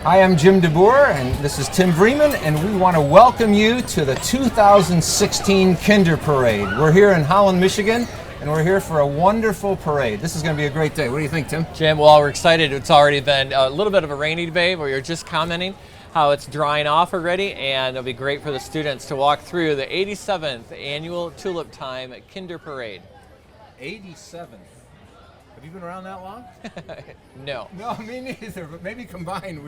Hi, I'm Jim DeBoer, and this is Tim Vreeman, and we want to welcome you to the 2016 Kinderparade. We're here in Holland, Michigan, and we're here for a wonderful parade. This is going to be a great day. What do you think, Tim? Jim, well, we're excited. It's already been a little bit of a rainy day, where you're just commenting how it's drying off already, and it'll be great for the students to walk through the 87th Annual Tulip Time Kinderparade. 87th. Have you been around that long? No. No, me neither, but maybe combined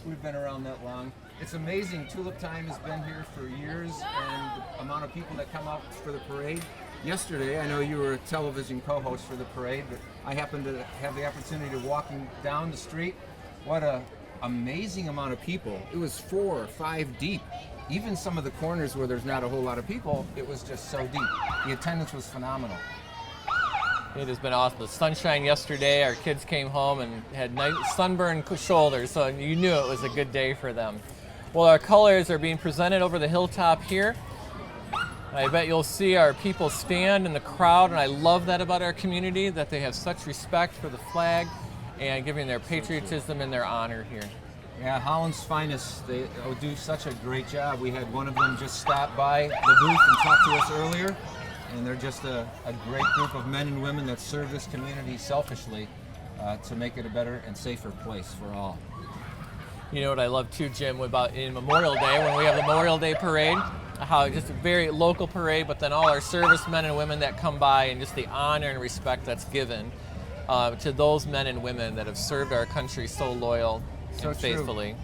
we've been around that long. It's amazing. Tulip Time has been here for years, and the amount of people that come out for the parade. Yesterday, I know you were a television co-host for the parade, but I happened to have the opportunity to walking down the street. What a amazing amount of people. It was 4 or 5 deep. Even some of the corners where there's not a whole lot of people, it was just so deep. The attendance was phenomenal. It has been awesome. The sunshine yesterday, our kids came home and had nice sunburned shoulders, so you knew it was a good day for them. Well, our colors are being presented over the hilltop here. I bet you'll see our people stand in the crowd, and I love that about our community, that they have such respect for the flag and giving their patriotism and their honor here. Yeah, Holland's finest, they do such a great job. We had one of them just stop by the booth and talk to us earlier. And they're just a great group of men and women that serve this community selfishly to make it a better and safer place for all. You know what I love too, Jim, about in Memorial Day, when we have the Memorial Day parade, how just a very local parade, but then all our servicemen and women that come by, and just the honor and respect that's given to those men and women that have served our country so loyal and faithfully.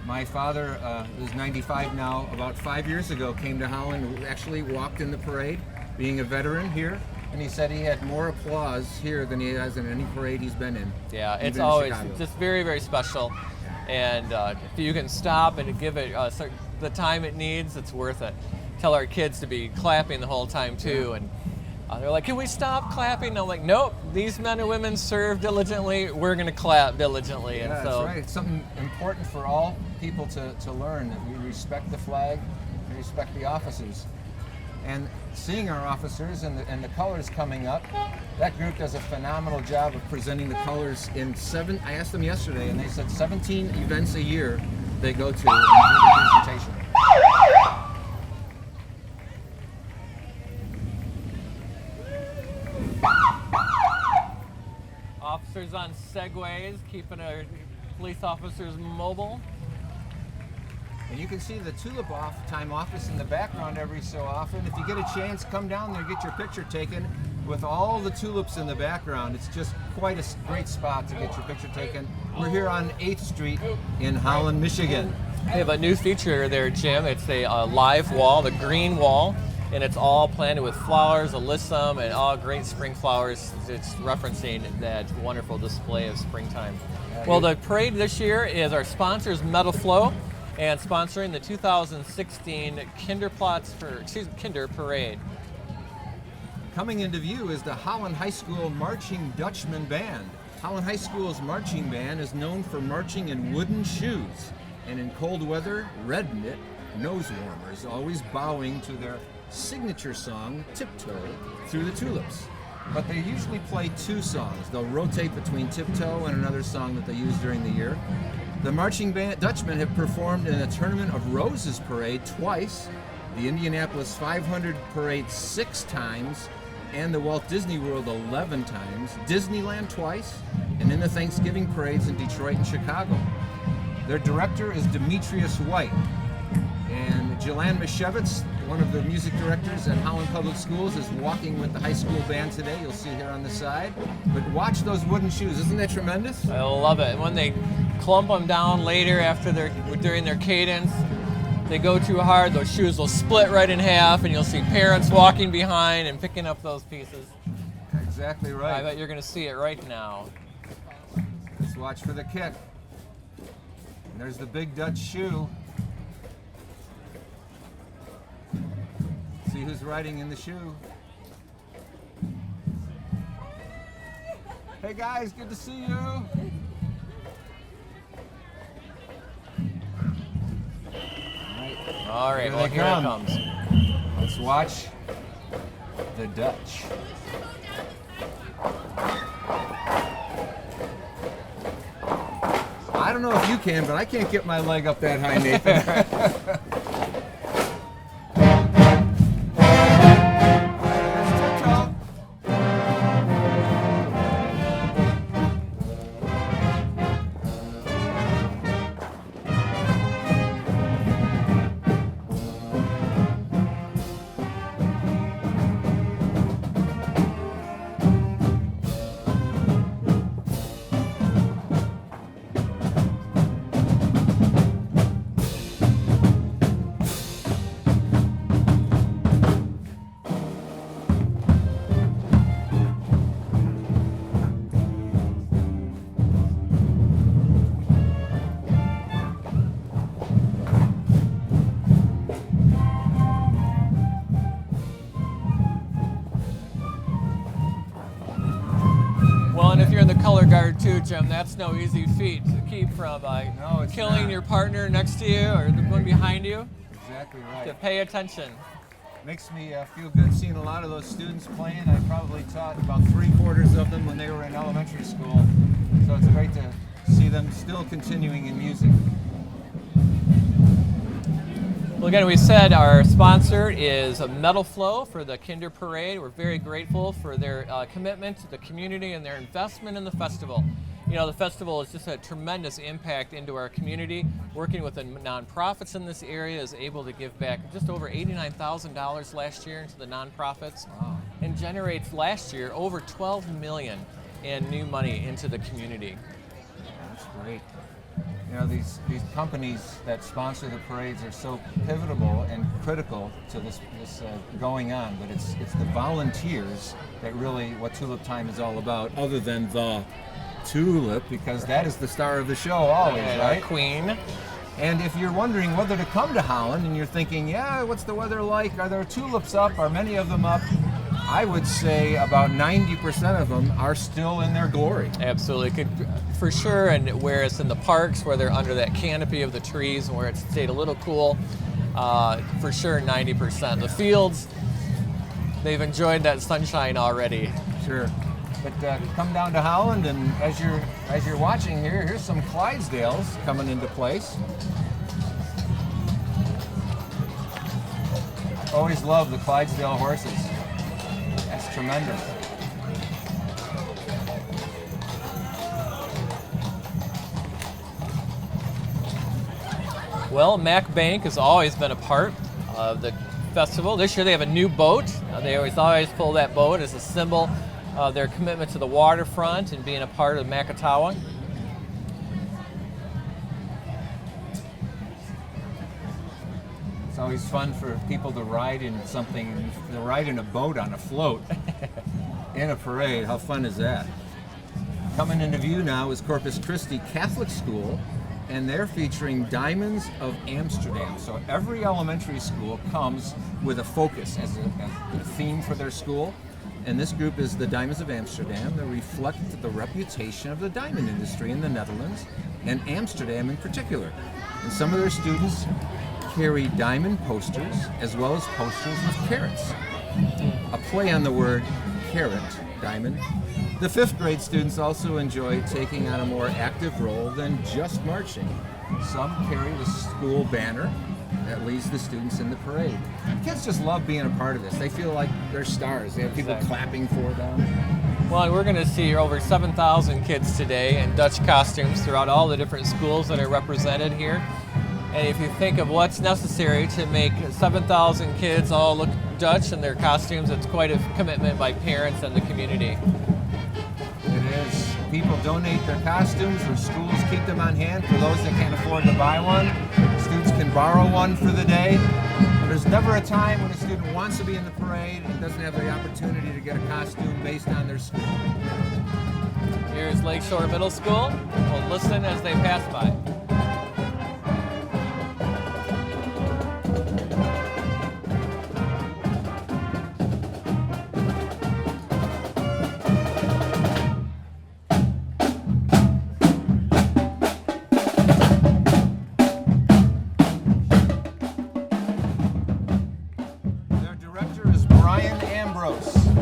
My father, who's 95 now, about 5 years ago came to Holland, actually walked in the parade, being a veteran here, and he said he had more applause here than he has in any parade he's been in. Yeah, it's always just very, very special. And if you can stop and give it the time it needs, it's worth it. Tell our kids to be clapping the whole time too, and they're like, "Can we stop clapping?" And I'm like, "Nope, these men and women serve diligently. We're going to clap diligently." Yeah, and so, that's right. It's something important for all people to learn, that we respect the flag, we respect the officers. And seeing our officers and the colors coming up, that group does a phenomenal job of presenting the colors in I asked them yesterday, and they said 17 events a year they go to and do the presentation. officers on segways, keeping our police officers mobile. And you can see the Tulip Time office in the background every so often. If you get a chance, come down there, get your picture taken with all the tulips in the background. It's just quite a great spot to get your picture taken. We're here on 8th Street in Holland, Michigan. We have a new feature there, Jim. It's a live wall, the green wall, and it's all planted with flowers, alyssum, and all great spring flowers. It's referencing that wonderful display of springtime. Well, the parade this year is our sponsors, Metal Flow, and sponsoring the 2016 Kinder Parade. Coming into view is the Holland High School Marching Dutchman Band. Holland High School's marching band is known for marching in wooden shoes, and in cold weather, red knit nose warmers, always bowing to their signature song, Tiptoe Through the Tulips. But they usually play 2 songs. They'll rotate between Tiptoe and another song that they use during the year. The marching band Dutchmen have performed in the Tournament of Roses Parade twice, the Indianapolis 500 Parade 6 times, and the Walt Disney World 11 times, Disneyland twice, and in the Thanksgiving parades in Detroit and Chicago. Their director is Demetrius White, and Jillian Mishevitz, one of the music directors at Holland Public Schools, is walking with the high school band today. You'll see here on the side. But watch those wooden shoes. Isn't that tremendous? I love it. When they clump them down later during their cadence, they go too hard, those shoes will split right in half, and you'll see parents walking behind and picking up those pieces. Exactly right. I bet you're going to see it right now. Let's watch for the kick. And there's the big Dutch shoe. See who's riding in the shoe. Hey guys, good to see you. All right, Here well, they here come. it comes. Let's watch the Dutch. I I don't know if you can, but I can't get my leg up that high, Nathan. Well, and if you're in the color guard too, Jim, that's no easy feat to keep from No, it's killing not. your partner next to you or the one behind you. Exactly To right. pay attention. Makes me feel good seeing a lot of those students playing. I probably taught about 3/4 of them when they were in elementary school. So it's great to see them still continuing in music. Well, again, we said our sponsor is Metal Flow for the Kinder Parade. We're very grateful for their commitment to the community and their investment in the festival. You know, the festival has just had a tremendous impact into our community. Working with the nonprofits in this area is able to give back just over $89,000 last year into the nonprofits, Wow. and generates last year over $12 million in new money into the community. That's great. You know, these companies that sponsor the parades are so pivotal and critical to this going on, but it's the volunteers that really what Tulip Time is all about, other than the tulip, because that is the star of the show always, And our right? queen. And if you're wondering whether to come to Holland and you're thinking, yeah, what's the weather like? Are there tulips up? Are many of them up? I would say about 90% of them are still in their glory. Absolutely, could for sure. And where it's in the parks, where they're under that canopy of the trees, and where it's stayed a little cool, for sure 90%. The fields, they've enjoyed that sunshine already. Sure. But come down to Holland, and as you're watching here, here's some Clydesdales coming into place. Always love the Clydesdale horses. That's tremendous. Well, Mac Bank has always been a part of the festival. This year they have a new boat. They always pull that boat as a symbol of their commitment to the waterfront and being a part of Macatawa. It's always fun for people to ride in something, to ride in a boat on a float in a parade. How fun is that? Coming into view now is Corpus Christi Catholic School, and they're featuring Diamonds of Amsterdam. So every elementary school comes with a focus as a theme for their school. And this group is the Diamonds of Amsterdam. They reflect the reputation of the diamond industry in the Netherlands, and Amsterdam in particular. And some of their students carry diamond posters, as well as posters with carrots. A play on the word carrot, diamond. The 5th grade students also enjoy taking on a more active role than just marching. Some carry the school banner that leads the students in the parade. Kids just love being a part of this. They feel like they're stars. They have people clapping for them. Well, we're going to see over 7,000 kids today in Dutch costumes throughout all the different schools that are represented here. And if you think of what's necessary to make 7,000 kids all look Dutch in their costumes, it's quite a commitment by parents and the community. It is. People donate their costumes, or schools keep them on hand for those that can't afford to buy one. Students can borrow one for the day. There's never a time when a student wants to be in the parade and doesn't have the opportunity to get a costume based on their school. Here's Lakeshore Middle School. We'll listen as they pass by.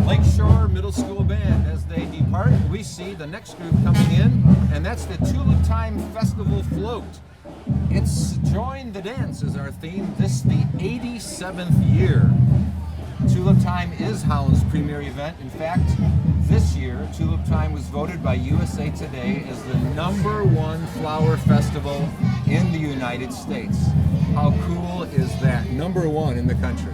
Lakeshore Middle School Band. As they depart, we see the next group coming in. and that's the Tulip Time Festival Float. It's Join the Dance is our theme. This the 87th year. Tulip Time is Holland's premier event. In fact, this year, Tulip Time was voted by USA Today as the #1 flower festival in the United States. How cool is that? #1 in the country.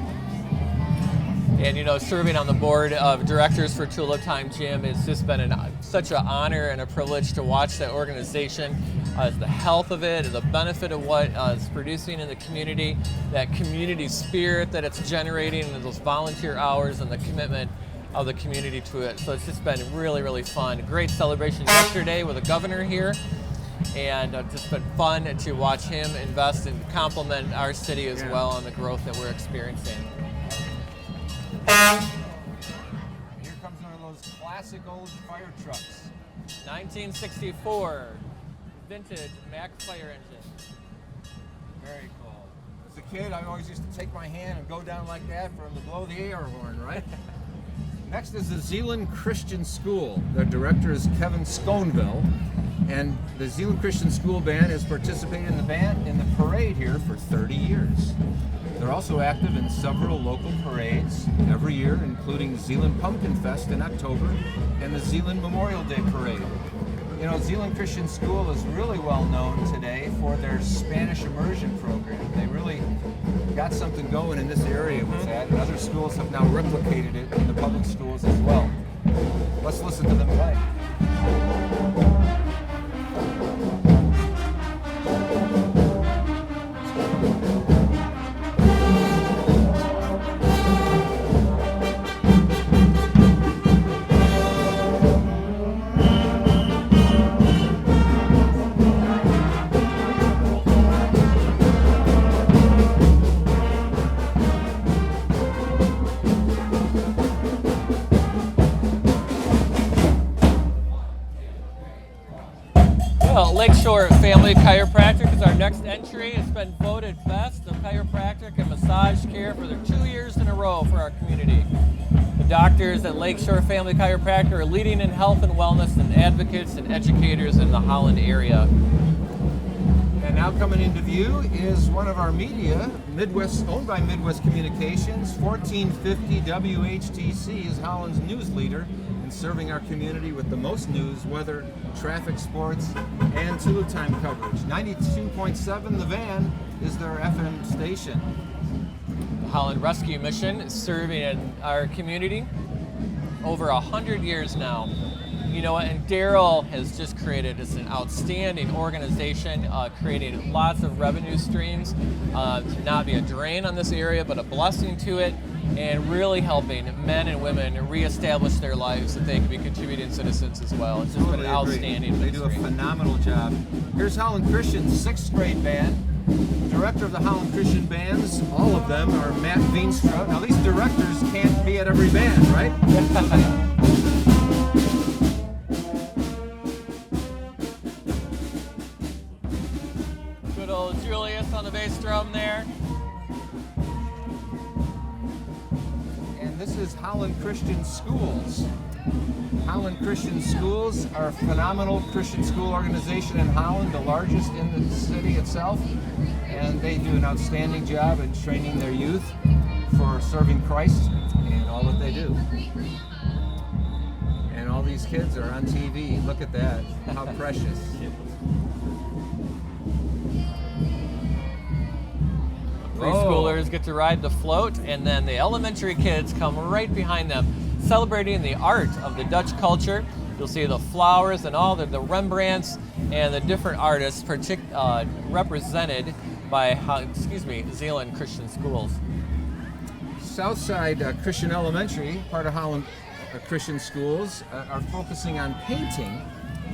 And serving on the board of directors for Tulip Time Gym, it's just been such an honor and a privilege to watch that organization, the health of it, the benefit of what it's producing in the community, that community spirit that it's generating, and those volunteer hours and the commitment of the community to it. So it's just been really, really fun. Great celebration yesterday with the governor here, and it's just been fun to watch him invest and complement our city as well on the growth that we're experiencing. Here comes one of those classic old fire trucks. 1964 vintage Mack fire engine. Very cool. As a kid, I always used to take my hand and go down like that for him to blow the air horn, right? Next is the Zeeland Christian School. Their director is Kevin Sconeville, and the Zeeland Christian School Band has participated in the parade here for 30 years. They're also active in several local parades every year, including Zeeland Pumpkin Fest in October and the Zeeland Memorial Day Parade. Zeeland Christian School is really well known today for their Spanish immersion program. They really got something going in this area with that, and other schools have now replicated it in the public schools as well. Let's listen to them play. Lakeshore Family Chiropractic is our next entry. It's been voted best of chiropractic and massage care for their 2 years in a row for our community. The doctors at Lakeshore Family Chiropractic are leading in health and wellness and advocates and educators in the Holland area. And now coming into view is one of our media, owned by Midwest Communications. 1450 WHTC is Holland's news leader and serving our community with the most news, weather, traffic, sports, and Tulip Time coverage. 92.7 The Van is their FM station. The Holland Rescue Mission is serving in our community over 100 years now. And Daryl has just created just an outstanding organization, creating lots of revenue streams to not be a drain on this area, but a blessing to it, and really helping men and women reestablish their lives so they can be contributing citizens as well. It's just been an outstanding They do a phenomenal job. Here's Holland Christian's 6th grade band. The director of the Holland Christian bands, all of them, are Matt Veenstra. Now these directors can't be at every band, right? Good old Julius on the bass drum there. This is Holland Christian Schools. Holland Christian Schools are a phenomenal Christian school organization in Holland, the largest in the city itself, and they do an outstanding job in training their youth for serving Christ and all that they do. And all these kids are on TV. Look at that. How precious. Preschoolers get to ride the float, and then the elementary kids come right behind them, celebrating the art of the Dutch culture. You'll see the flowers and all the Rembrandts and the different artists represented by Zeeland Christian Schools. Southside Christian Elementary, part of Holland Christian Schools, are focusing on painting,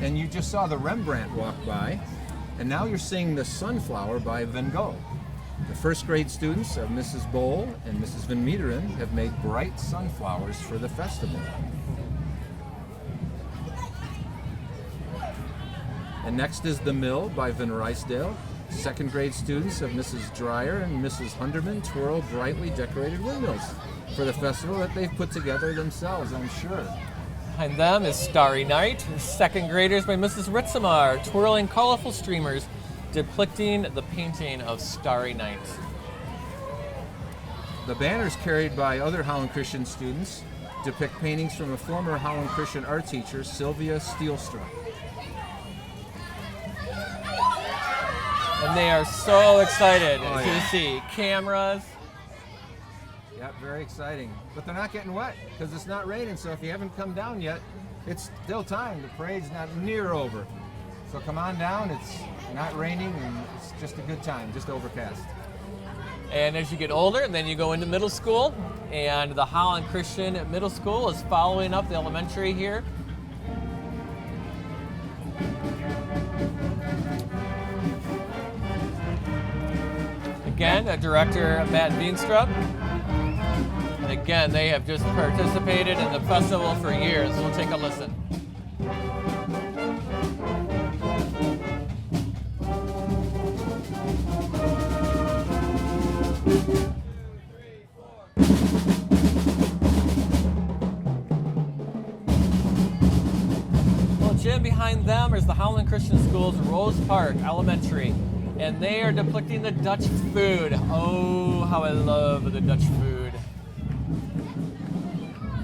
and you just saw the Rembrandt walk by, and now you're seeing the Sunflower by Van Gogh. The 1st grade students of Mrs. Bowl and Mrs. Van Meeteren have made bright sunflowers for the festival. And next is The Mill by Van Rysdale. 2nd grade students of Mrs. Dreyer and Mrs. Hunderman twirl brightly decorated windmills for the festival that they've put together themselves, I'm sure. Behind them is Starry Night. Second graders by Mrs. Ritzamar, twirling colorful streamers depicting the painting of Starry Night. The banners carried by other Holland Christian students depict paintings from a former Holland Christian art teacher, Sylvia Steelstra. And they are so excited Oh, to yeah. see cameras. Yeah, very exciting. But they're not getting wet because it's not raining, so if you haven't come down yet, it's still time. The parade's not near over. So come on down, it's not raining and it's just a good time, just overcast. And as you get older, then you go into middle school, and the Holland Christian Middle School is following up the elementary here. Again, Director Matt Veenstra. And again, they have just participated in the festival for years. We'll take a listen. Well, Jim, behind them is the Holland Christian School's Rose Park Elementary, and they are depicting the Dutch food. Oh, how I love the Dutch food.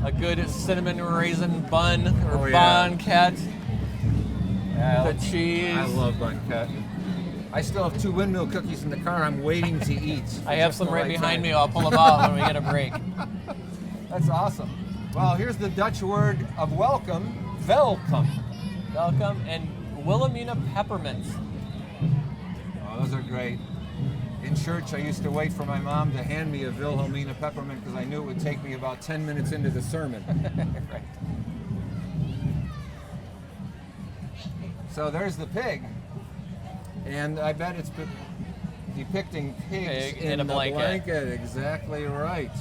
A good cinnamon raisin bun or banquet. The cheese. I love banquet. I still have 2 windmill cookies in the car I'm waiting to eat. I have some right behind me. I'll pull them out when we get a break. That's awesome. Well, here's the Dutch word of welcome, welcome. Welcome, and Wilhelmina peppermints. Oh, those are great. In church, I used to wait for my mom to hand me a Wilhelmina peppermint because I knew it would take me about 10 minutes into the sermon. Right. So there's the pig. And I bet it's depicting pigs Pig in a the blanket. Exactly right.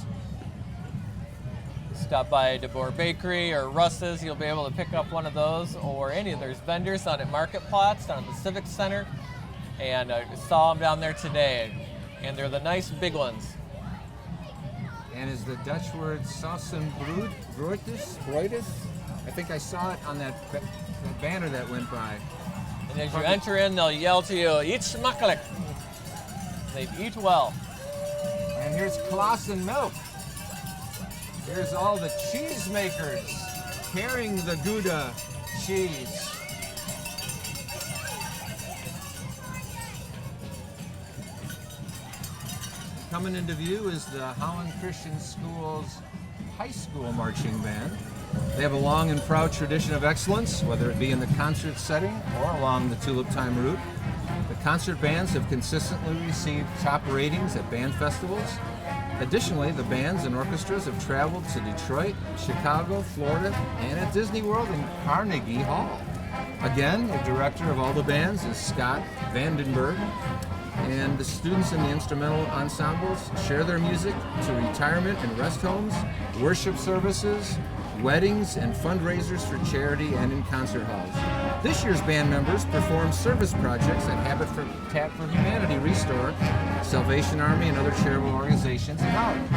Stop by DeBoer Bakery or Russ's, you'll be able to pick up one of those, or any of there's vendors down at Market Plots, down at the Civic Center, and I saw them down there today, and they're the nice big ones. And is the Dutch word Sausenbroodjes? I think I saw it on that banner that went by. And as you enter in, they'll yell to you, "Eat smakelijk." They eat well. And here's Klassen milk. Here's all the cheese makers carrying the Gouda cheese. Coming into view is the Holland Christian School's high school marching band. They have a long and proud tradition of excellence, whether it be in the concert setting or along the Tulip Time route. The concert bands have consistently received top ratings at band festivals. Additionally, the bands and orchestras have traveled to Detroit, Chicago, Florida, and at Disney World and Carnegie Hall. Again, the director of all the bands is Scott Vandenberg, and the students in the instrumental ensembles share their music to retirement and rest homes, worship services, weddings, and fundraisers for charity and in concert halls. This year's band members perform service projects at Habitat for Humanity Restore, Salvation Army, and other charitable organizations in Holland.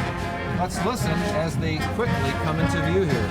Let's listen as they quickly come into view here.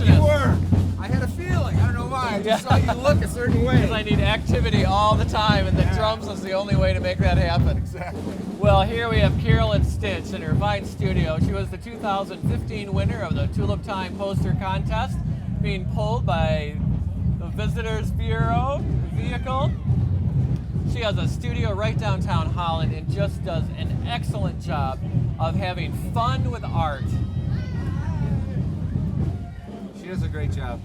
You were. I had a feeling. I don't know why. I just saw you look a certain way. Because I need activity all the time, and the drums is the only way to make that happen. Exactly. Well, here we have Carolyn Stitch in her fine studio. She was the 2015 winner of the Tulip Time Poster Contest, being pulled by the Visitors Bureau, vehicle. She has a studio right downtown Holland and just does an excellent job of having fun with art. She does a great job.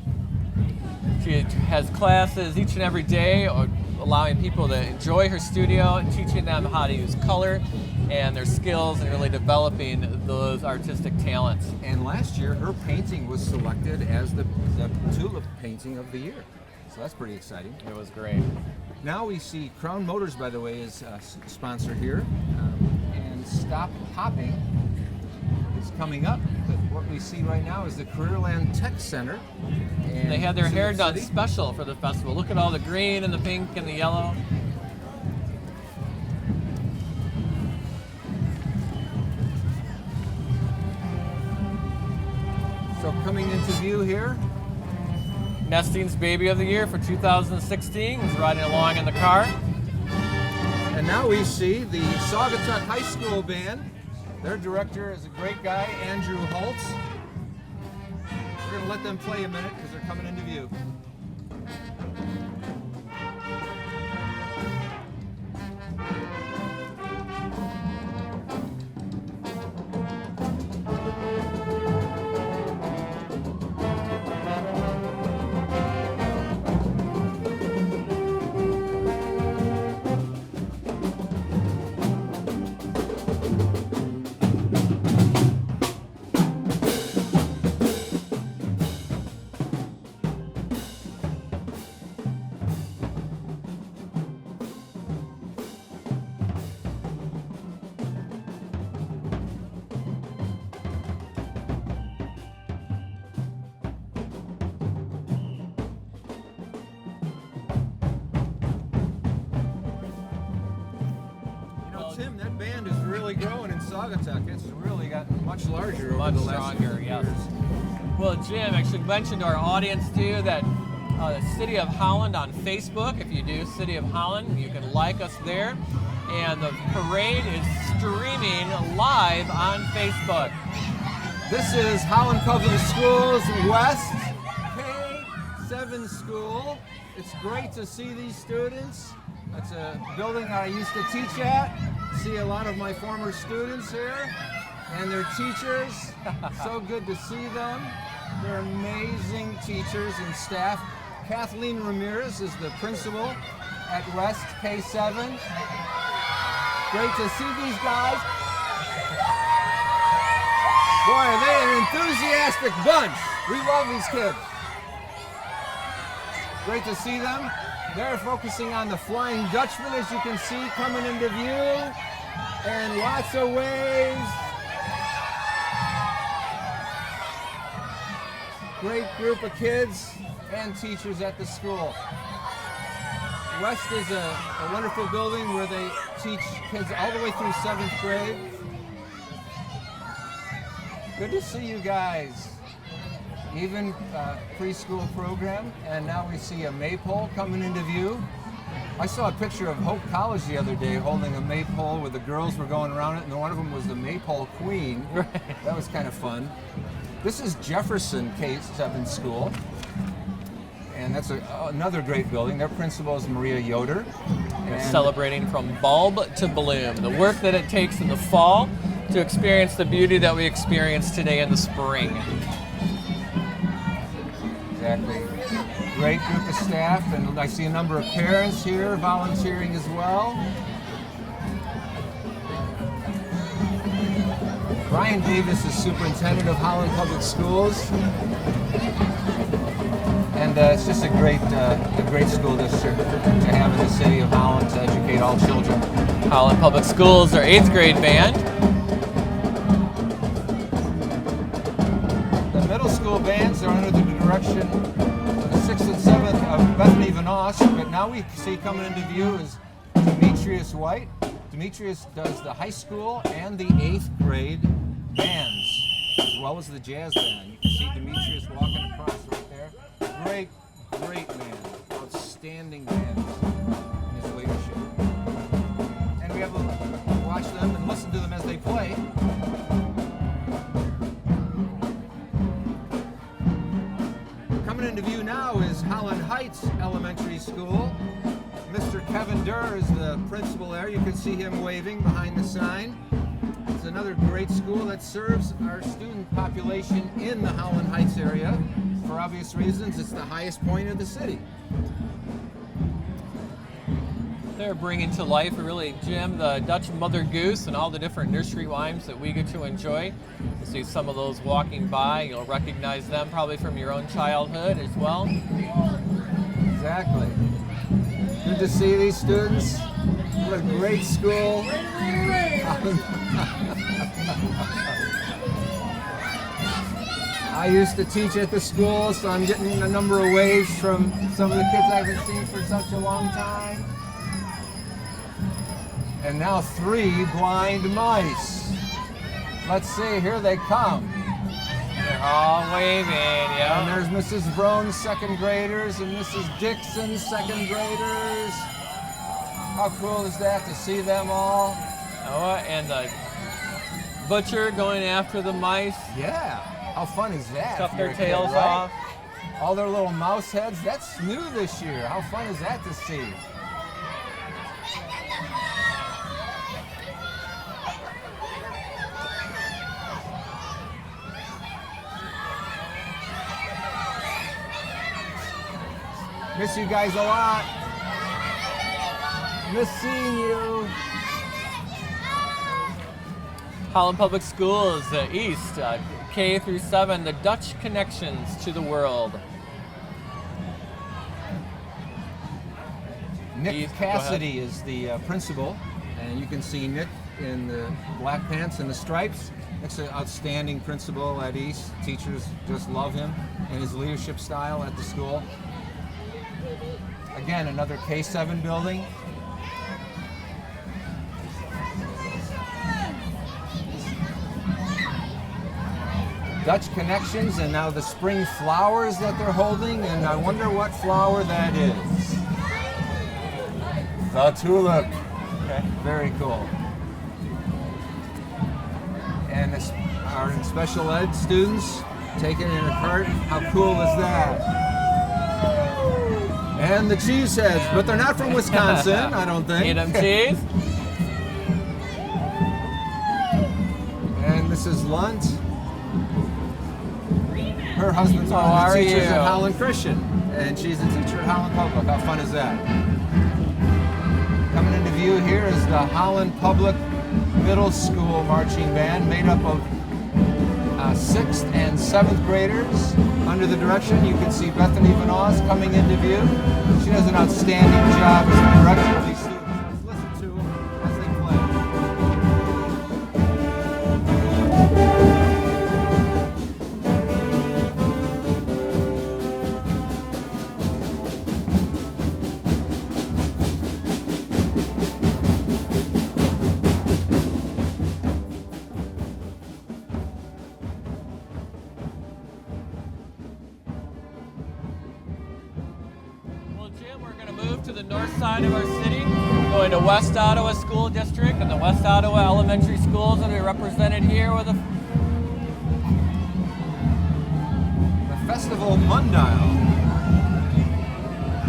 She has classes each and every day, allowing people to enjoy her studio and teaching them how to use color and their skills and really developing those artistic talents. And last year, her painting was selected as the Tulip painting of the year. So that's pretty exciting. It was great. Now we see Crown Motors, by the way, is a sponsor here. And Stop Hopping is coming up. But what we see right now is the Careerland Tech Center. And They had their hair Tulip done City. special for the festival. Look at all the green and the pink and the yellow. So coming into view here, Nesting's Baby of the Year for 2016 was riding along in the car. and now we see the Saugatuck High School Band. Their director is a great guy, Andrew Holtz. We're going to let them play a minute because they're coming into view. Tim, that band is really growing in Saugatuck. It's really gotten much larger over Much the last stronger, few yes. years. Well, Jim, I should mention to our audience too that the City of Holland on Facebook, if you do City of Holland, you can like us there. And the parade is streaming live on Facebook. This is Holland Public Schools West K-7 school. It's great to see these students. It's a building I used to teach at. See a lot of my former students here and their teachers. So good to see them. They're amazing teachers and staff. Kathleen Ramirez is the principal at West K-7. Great to see these guys. Boy, are they an enthusiastic bunch. We love these kids. Great to see them. They're focusing on the Flying Dutchman, as you can see, coming into view. And lots of waves. Great group of kids and teachers at the school. West is a wonderful building where they teach kids all the way through 7th grade. Good to see you guys. Even preschool program, and now we see a maypole coming into view. I saw a picture of Hope College the other day holding a maypole where the girls were going around it, and one of them was the maypole queen. That was kind of fun. This is Jefferson K-7 school, and that's another great building. Their principal is Maria Yoder. They're celebrating from bulb to bloom, the work that it takes in the fall to experience the beauty that we experience today in the spring. Exactly. Great group of staff, and I see a number of parents here volunteering as well. Brian Davis is superintendent of Holland Public Schools, and it's just a great school district to have in the city of Holland to educate all children. Holland Public Schools, their 8th grade band. The middle school bands are under the direction of the 6th and 7th of Bethany Vanoss, but now we see coming into view is Demetrius White. Demetrius does the high school and the 8th grade bands, as well as the jazz band. You can see Demetrius walking across right there. Great man. Outstanding band in his leadership. And we have to watch them and listen to them as they play. Coming into view now is Holland Heights Elementary School. Mr. Kevin Durr is the principal there. You can see him waving behind the sign. It's another great school that serves our student population in the Holland Heights area. For obvious reasons, it's the highest point of the city. They're bringing to life, really, Jim, the Dutch Mother Goose and all the different nursery rhymes that we get to enjoy. You see some of those walking by. You'll recognize them probably from your own childhood as well. Exactly. Good to see these students. What a great school. I used to teach at the school, so I'm getting a number of waves from some of the kids I haven't seen for such a long time. And now 3 blind mice. Let's see, here they come. They're all waving, yeah. And there's Mrs. Brown's second graders and Mrs. Dixon's second graders. How cool is that to see them all? Oh, and the butcher going after the mice. Yeah, how fun is that? Stuff if their you're a kid, tails right? off. All their little mouse heads, that's new this year. How fun is that to see? Miss you guys a lot. Miss seeing you. Holland Public Schools, East, K through 7, the Dutch connections to the world. Nick East, Cassidy is the principal, and you can see Nick in the black pants and the stripes. Nick's an outstanding principal at East. Teachers just love him and his leadership style at the school. Again, another K7 building. Dutch connections, and now the spring flowers that they're holding, and I wonder what flower that is. The tulip. Okay. Very cool. And our special ed students taking in a cart. How cool is that? And the cheese heads, but they're not from Wisconsin, I don't think. Eat 'em cheese. And Mrs. Lunt. Her husband's one How of the are teachers you? at Holland Christian, and she's a teacher at Holland Public. How fun is that? Coming into view here is the Holland Public Middle School Marching Band, made up of 6th and 7th graders. Under the direction, you can see Bethany Van Oz coming into view. She does an outstanding job as the director of these students. Let's listen to them as they play. Well, Jim, we're going to move to the north side of our city, going to West Ottawa School District, and the West Ottawa Elementary Schools will be represented here with a The Festival Mundial.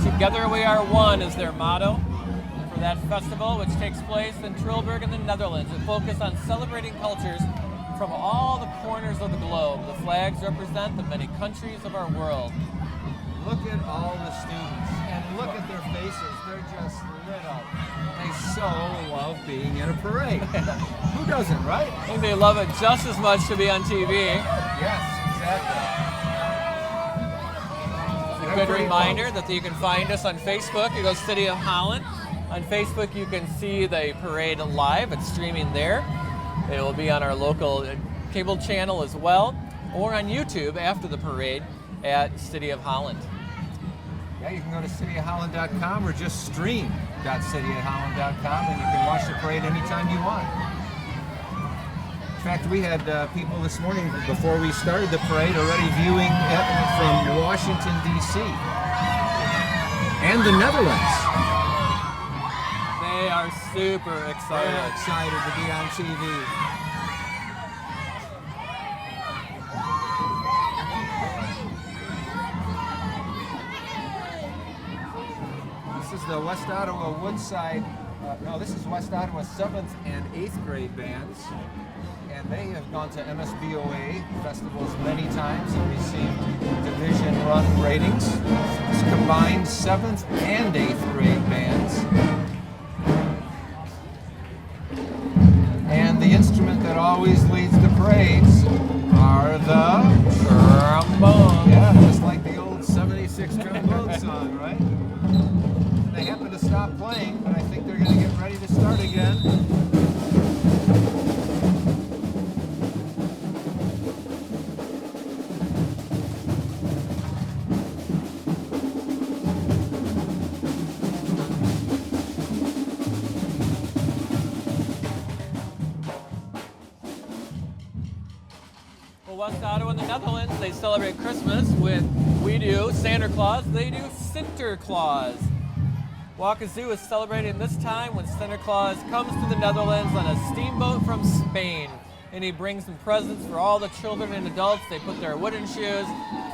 Together We Are One is their motto for that festival, which takes place in Tilburg in the Netherlands. It focuses on celebrating cultures from all the corners of the globe. The flags represent the many countries of our world. Look at all the students, and look at their faces. They're just lit up. They so love being in a parade. Who doesn't, right? I think they love it just as much to be on TV. Yes, exactly. It's a good reminder that you can find us on Facebook. You go City of Holland. On Facebook, you can see the parade live. It's streaming there. It will be on our local cable channel as well, or on YouTube after the parade at City of Holland. Yeah, you can go to cityofholland.com or just stream.cityofholland.com, and you can watch the parade anytime you want. In fact, we had people this morning before we started the parade already viewing it from Washington, D.C. and the Netherlands. They are super excited. They're excited to be on TV. This is is the West Ottawa Woodside, no, this is West Ottawa 7th and 8th grade bands. And they have gone to MSBOA festivals many times and received division run ratings. It's combined 7th and 8th grade bands. And the instrument that always leads the parades are the Trombone. Yeah, just like the old 76 trombone song, right? They happen to stop playing, but I think they're going to get ready to start again. Well, West Ottawa in the Netherlands, they celebrate Christmas with, we do Santa Claus, they do Sinterklaas. Wakazoo is celebrating this time when Santa Claus comes to the Netherlands on a steamboat from Spain. And he brings them presents for all the children and adults. They put their wooden shoes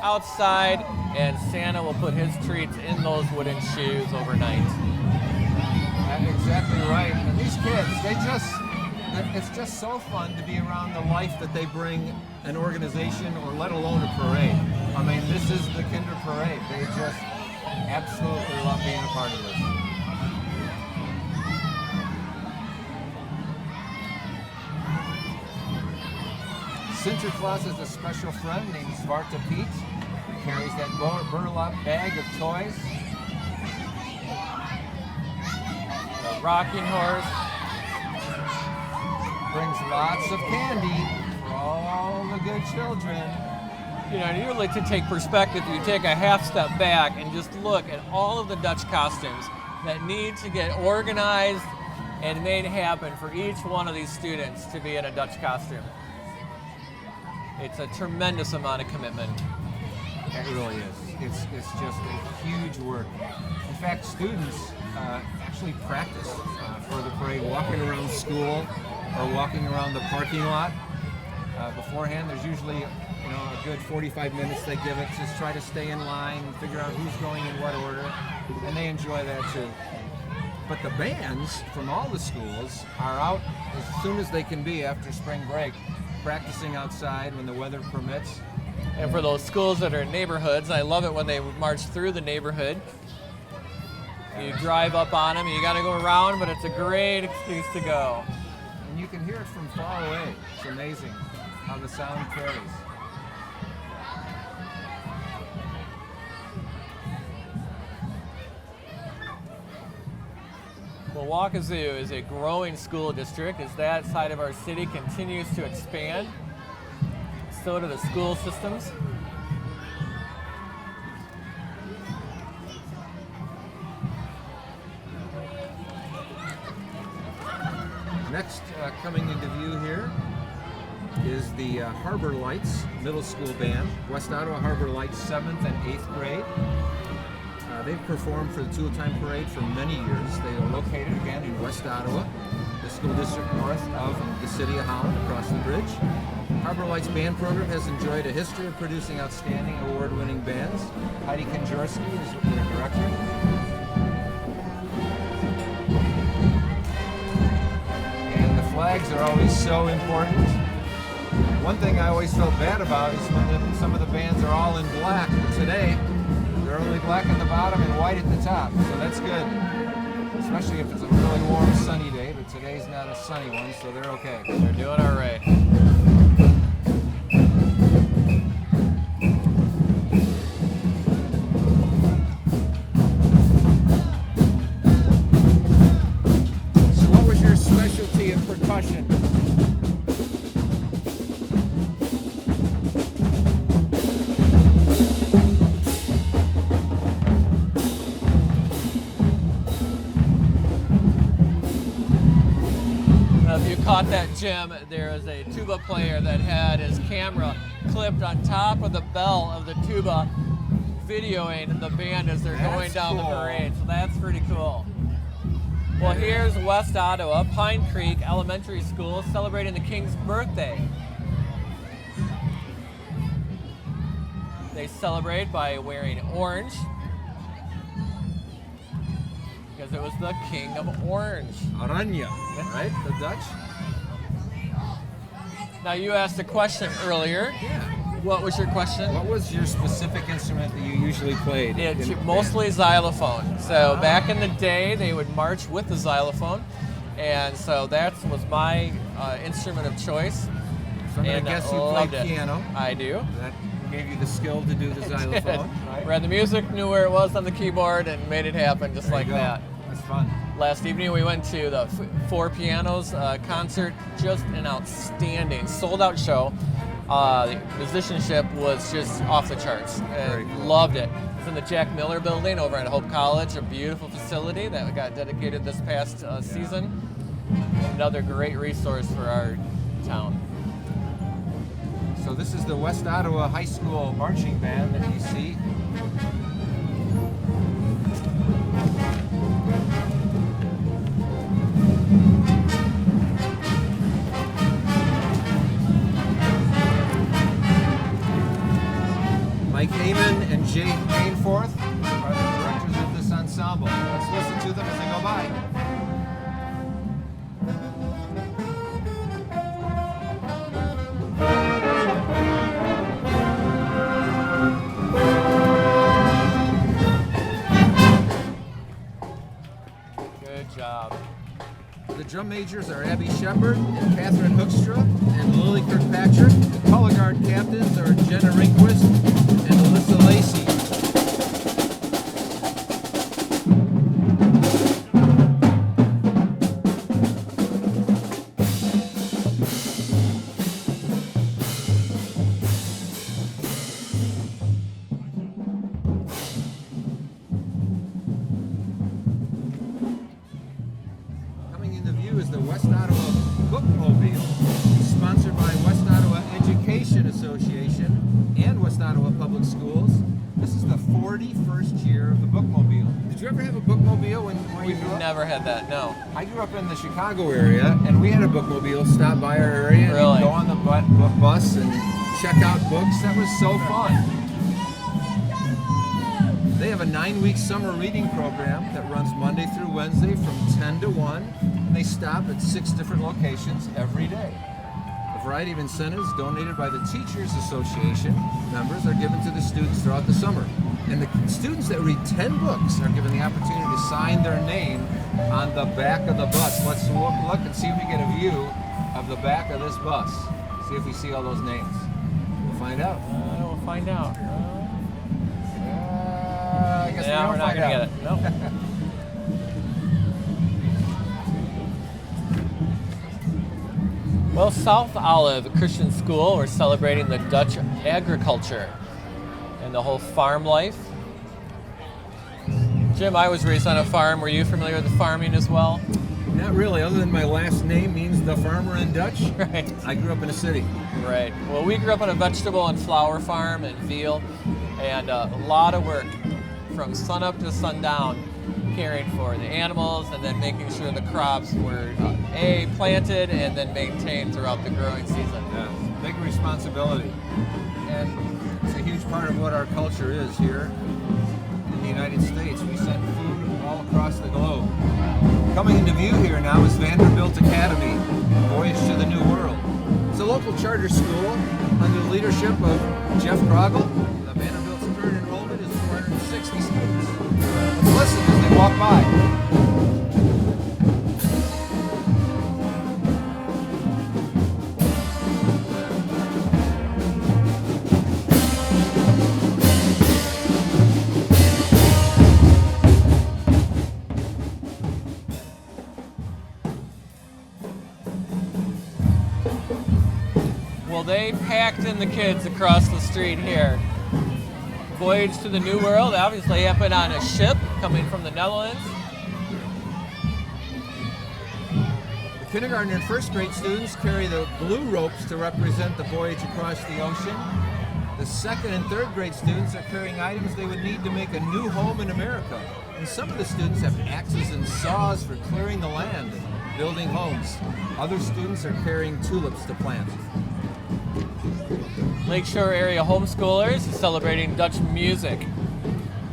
outside, and Santa will put his treats in those wooden shoes overnight. That's exactly right. And these kids, it's just so fun to be around the life that they bring an organization or let alone a parade. I mean, this is the Kinder Parade. They just absolutely love being a part of this. Sinterklaas is a special friend named Zwarte Piet. He carries that burlap bag of toys. The rocking horse brings lots of candy for all the good children. You know, and you like to take perspective, you take a half step back and just look at all of the Dutch costumes that need to get organized and made happen for each one of these students to be in a Dutch costume. It's a tremendous amount of commitment. It really is. It's just a huge work. In fact, students actually practice for the parade, walking around school or walking around the parking lot. Beforehand, there's usually a good 45 minutes they give it, just try to stay in line and figure out who's going in what order, and they enjoy that too. But the bands from all the schools are out as soon as they can be after spring break, practicing outside when the weather permits. And for those schools that are in neighborhoods, I love it when they march through the neighborhood. You drive up on them, you got to go around, but it's a great excuse to go. And you can hear it from far away. It's amazing how the sound carries. Well, Wakazoo is a growing school district as that side of our city continues to expand. So do the school systems. Next, coming into view here is the Harbor Lights Middle School Band, West Ottawa Harbor Lights 7th and 8th grade. They've performed for the Tulip Time Parade for many years. They are located again in West Ottawa, the school district north of the city of Holland, across the bridge. Harbor Lights Band Program has enjoyed a history of producing outstanding award-winning bands. Heidi Konjorski is their director. And the flags are always so important. One thing I always felt bad about is when some of the bands are all in black. Today, they're only black at the bottom and white at the top, so that's good. Especially if it's a really warm, sunny day, but today's not a sunny one, so they're okay. They're doing all right. So what was your specialty in percussion? Caught that gem, there is a tuba player that had his camera clipped on top of the bell of the tuba, videoing the band as they're going down the parade. So that's pretty cool. Well, here's West Ottawa, Pine Creek Elementary School celebrating the King's birthday. They celebrate by wearing orange. because it was the king of orange. Oranje, right? The Dutch? Now, you asked a question earlier. Yeah. What was your question? What was your specific instrument that you usually played? It's mostly xylophone. So back in the day, they would march with the xylophone, and so that was my instrument of choice. So I'm going to guess you played piano. I do. That gave you the skill to do the xylophone, right? Read the music, knew where it was on the keyboard, and made it happen just like that. That's fun. Last evening we went to the Four Pianos concert. Just an outstanding, sold-out show. The musicianship was just off the charts. Very cool. Loved it. It's in the Jack Miller Building over at Hope College, a beautiful facility that got dedicated this past season. Another great resource for our town. So this is the West Ottawa High School marching band that you see. Mike Heyman and Jay Mainforth are the directors of this ensemble. Let's listen to them as they go by. Good job. The drum majors are Abby Shepard and Catherine Hoekstra and Lily Kirkpatrick. The color guard captains are Jenna Ringquist and Alyssa Lacey. Coming into view is the West Ottawa Bookmobile, sponsored by West Ottawa Education Association and West Ottawa Public Schools. This is the 41st year of the Bookmobile. Did you ever have a Bookmobile when you grew up? Never had that, no. I grew up in the Chicago area, and we had a Bookmobile stop by our area and Really? go on the bus and check out books. That was so fun. They have a 9-week summer reading program that runs Monday through Wednesday from 10 to 1, and they stop at 6 different locations every day. A variety of incentives donated by the Teachers Association members are given to the students throughout the summer. And the students that read 10 books are given the opportunity to sign their name on the back of the bus. Let's look and see if we get a view of the back of this bus. See if we see all those names. We'll find out. We'll find out. I guess We're not going to get it. Nope. Well, South Olive Christian School, we're celebrating the Dutch agriculture and the whole farm life. Jim, I was raised on a farm. Were you familiar with the farming as well? Not really, other than my last name means the farmer in Dutch. Right. I grew up in a city. Right. Well, we grew up on a vegetable and flower farm in Veal, and a lot of work from sunup to sundown, caring for the animals and then making sure the crops were planted and then maintained throughout the growing season. Yeah, big responsibility. And it's a huge part of what our culture is here in the United States. We send food all across the globe. Coming into view here now is Vanderbilt Academy, Voyage to the New World. It's a local charter school under the leadership of Jeff Krogel. The Vanderbilt's current enrollment is 460 students. Let's listen as they walk by. Well, they packed in the kids across the street here. Voyage to the New World obviously happened on a ship coming from the Netherlands. The kindergarten and first grade students carry the blue ropes to represent the voyage across the ocean. The second and third grade students are carrying items they would need to make a new home in America. And some of the students have axes and saws for clearing the land and building homes. Other students are carrying tulips to plant. Lakeshore area homeschoolers celebrating Dutch music.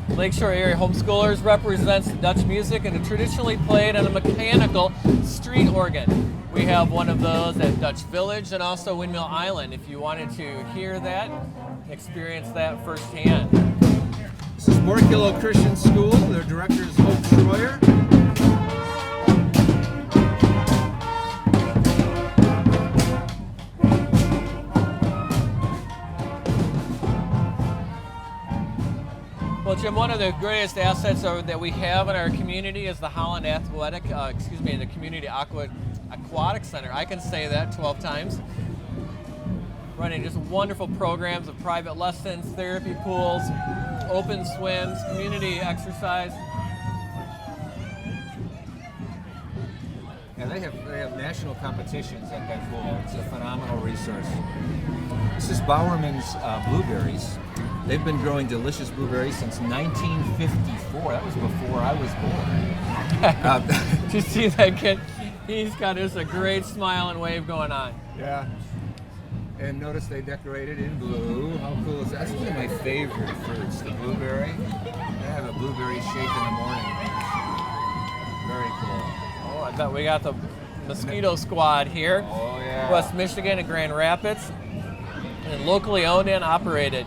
Lakeshore area homeschoolers represents Dutch music and are traditionally played on a mechanical street organ. We have one of those at Dutch Village and also Windmill Island if you wanted to hear that, experience that firsthand. This is Borkillo Christian School. Their director is Hope Schroyer. Well, Jim, one of the greatest assets that we have in our community is the Holland the Community Aquatic Center. I can say that 12 times. Running just wonderful programs of private lessons, therapy pools, open swims, community exercise. Yeah, they have national competitions at that pool. It's a phenomenal resource. This is Bowerman's Blueberries. They've been growing delicious blueberries since 1954. That was before I was born. Did you see that kid? He's got just a great smile and wave going on. Yeah. And notice they decorated in blue. How cool is that? That's one of my favorite fruits, the blueberry. They have a blueberry shake in the morning. Very cool. Oh, I bet we got the mosquito squad here. Oh, yeah. West Michigan and Grand Rapids. And locally owned and operated.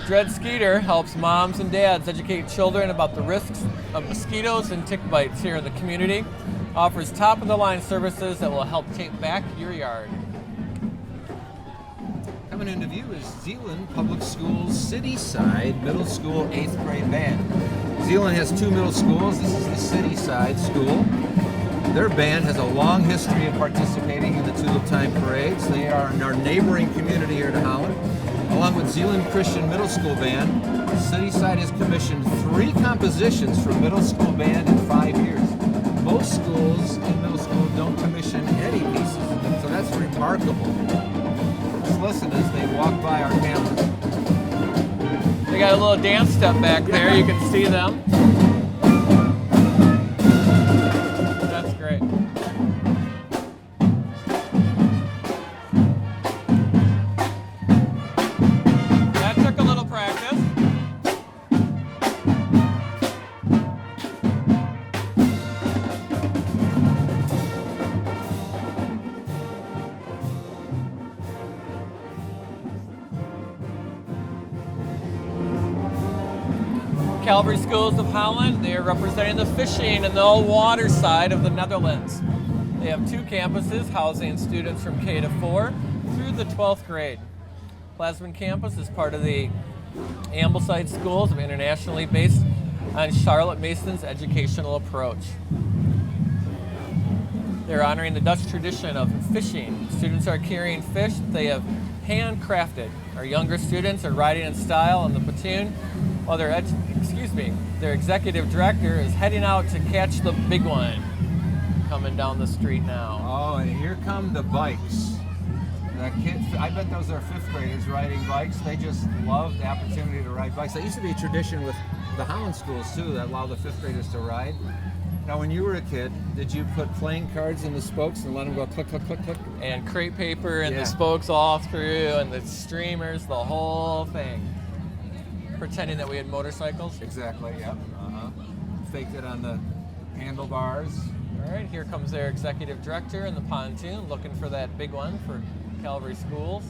Dread Skeeter helps moms and dads educate children about the risks of mosquitoes and tick bites here in the community. Offers top-of-the-line services that will help take back your yard. Coming into view is Zeeland Public Schools City-Side Middle School 8th grade band. Zeeland has two middle schools. This is the City-Side School. Their band has a long history of participating in the Tulip Time Parades. They are in our neighboring community here to Holland. Along with Zeeland Christian Middle School Band, Cityside has commissioned 3 compositions for middle school band in 5 years. Most schools in middle school don't commission any pieces, so that's remarkable. Just listen as they walk by our cameras. They got a little dance step back there. You can see them. That's great. Calvary Schools of Holland. They are representing the fishing and the all-water side of the Netherlands. They have 2 campuses housing students from K to 4 through the 12th grade. Plasman campus is part of the Ambleside Schools, internationally based on Charlotte Mason's educational approach. They're honoring the Dutch tradition of fishing. Students are carrying fish that they have handcrafted. Our younger students are riding in style on the platoon, while their executive director is heading out to catch the big one. Coming down the street now. Oh, and here come the bikes. The kids, I bet those are 5th graders riding bikes. They just love the opportunity to ride bikes. That used to be a tradition with the Holland schools too, that allow the 5th graders to ride. Now, when you were a kid, did you put playing cards in the spokes and let them go click, click, click, click? And crepe paper and the spokes all through and the streamers, the whole thing. Pretending that we had motorcycles. Exactly, yep. Faked it on the handlebars. All right, here comes their executive director in the pontoon, looking for that big one for Calvary Schools.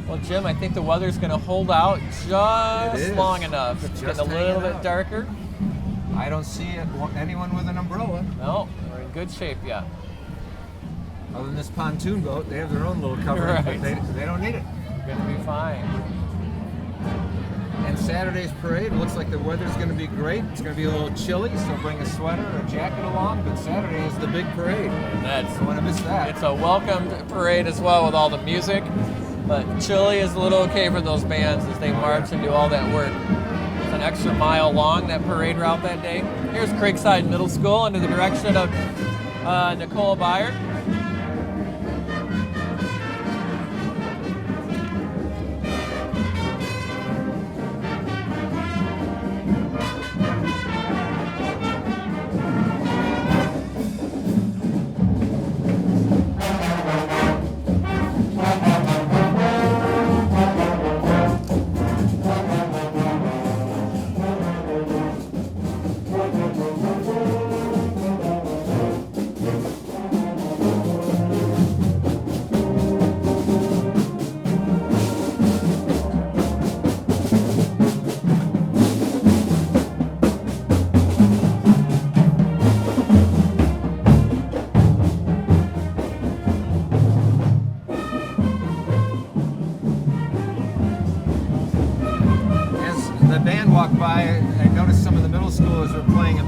Well, Jim, I think the weather's going to hold out just long enough. It's getting a little bit darker. I don't see anyone with an umbrella. No, we're in good shape yet. Other than this pontoon boat, they have their own little cover, right. But they don't need it. We're going to be fine. And Saturday's parade, looks like the weather's going to be great. It's going to be a little chilly, so bring a sweater or a jacket along, but Saturday is the big parade. Don't want to miss that. It's a welcomed parade as well with all the music, but chilly is a little okay for those bands as they march and do all that work. It's an extra mile long, that parade route that day. Here's Craigside Middle School under the direction of Nicole Byard.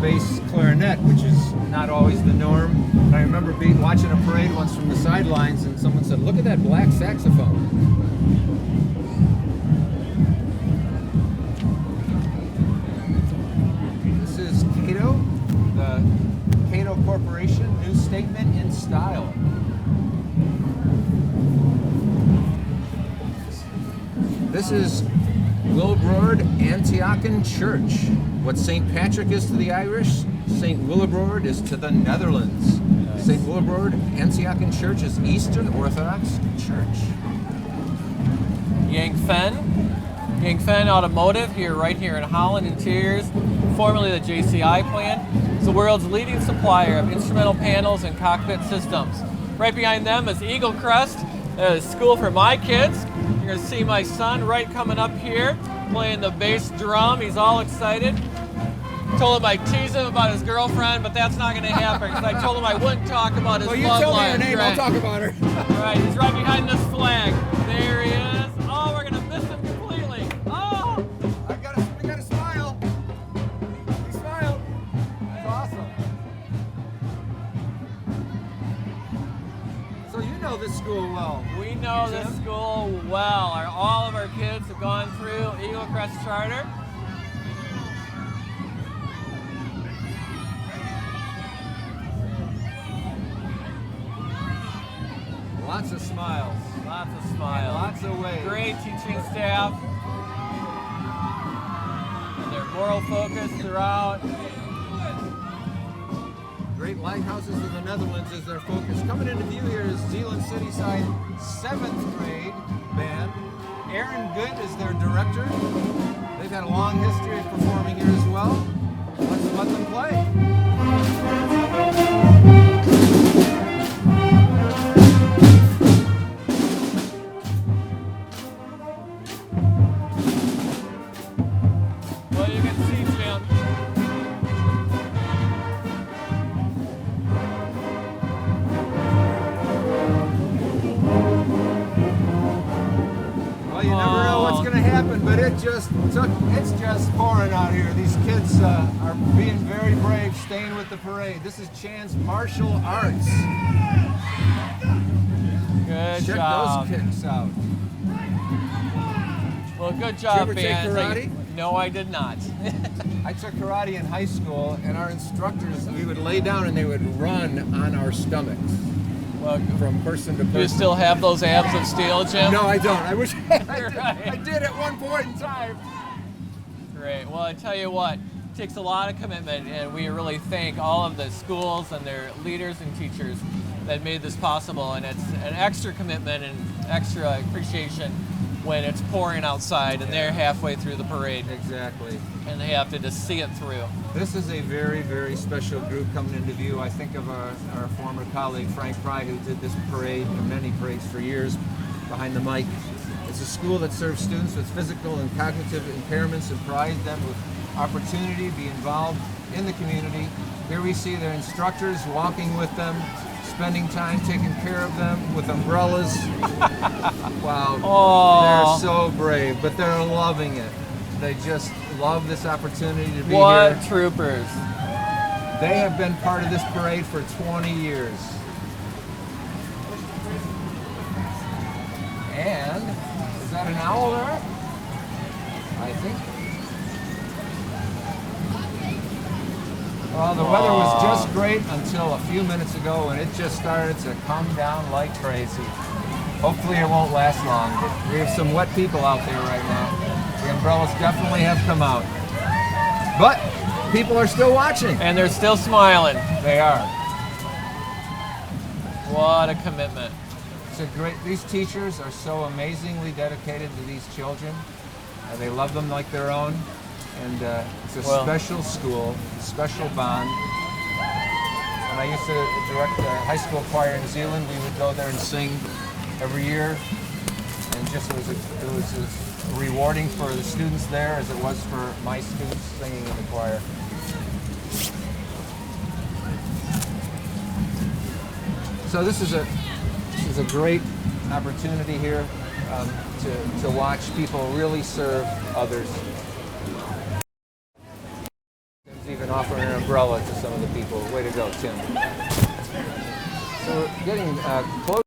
bass clarinet, which is not always the norm. And I remember watching a parade once from the sidelines, and someone said, "Look at that black saxophone." This is Cato, the Cato Corporation, new statement in style. This is Willibrord Antiochian Church. What St. Patrick is to the Irish, St. Willibrord is to the Netherlands. Nice. St. Willibrord Antiochian Church is Eastern Orthodox Church. Yangfen Automotive right here in Holland Interiors, formerly the JCI plant, is the world's leading supplier of instrumental panels and cockpit systems. Right behind them is Eagle Crest, a school for my kids. You're gonna see my son coming up here, playing the bass drum. He's all excited. Told him I'd tease him about his girlfriend, but that's not gonna happen because I told him I wouldn't talk about his love life. Well, you tell me her name, I'll talk about her. Right, he's right behind this flag. There he is. Oh, we're gonna miss him completely. Oh! We gotta smile. He smiled. That's awesome. So you know this school well. We know this school well. All of our kids have gone through Eagle Crest Charter. Lots of smiles. Lots of smiles. Lots of waves. Great teaching staff. And their moral focus throughout. Great lighthouses in the Netherlands is their focus. Coming into view here is Zeeland Cityside 7th grade band. Aaron Good is their director. They've had a long history of performing here as well. Let's let them play. It's just pouring out here. These kids are being very brave, staying with the parade. This is Chan's martial arts. Good Check job. those kicks out. Well, good job, Did you ever band. take karate? No, I did not. I took karate in high school, and our instructors, we would lay down and they would run on our stomachs. Well, from person to person. Do you still have those abs of steel, Jim? No, I don't. I wish I did. Right. I did at one point in time. Great. Well, I tell you what, it takes a lot of commitment, and we really thank all of the schools and their leaders and teachers that made this possible. And it's an extra commitment and extra appreciation when it's pouring outside and they're halfway through the parade. Exactly. And they have to just see it through. This is a very, very special group coming into view. I think of our former colleague, Frank Fry, who did this parade, and many parades for years, behind the mic. It's a school that serves students with physical and cognitive impairments and provides them with opportunity to be involved in the community. Here we see their instructors walking with them, spending time taking care of them with umbrellas. Wow, Aww. They're so brave, but they're loving it. They just love this opportunity to be here. What troopers. They have been part of this parade for 20 years. And, is that an owl there? I think. Well, the weather was just great until a few minutes ago, and it just started to come down like crazy. Hopefully it won't last long. We have some wet people out there right now. The umbrellas definitely have come out. But people are still watching. And they're still smiling. They are. What a commitment. It's a great, these teachers are so amazingly dedicated to these children. They love them like their own. And it's a special school, special bond. When I used to direct the high school choir in Zeeland, we would go there and sing every year. And just it was as rewarding for the students there as it was for my students singing in the choir. So this is a great opportunity here to watch people really serve others. There's even offering an umbrella to some of the people. Way to go, Tim. So we're getting close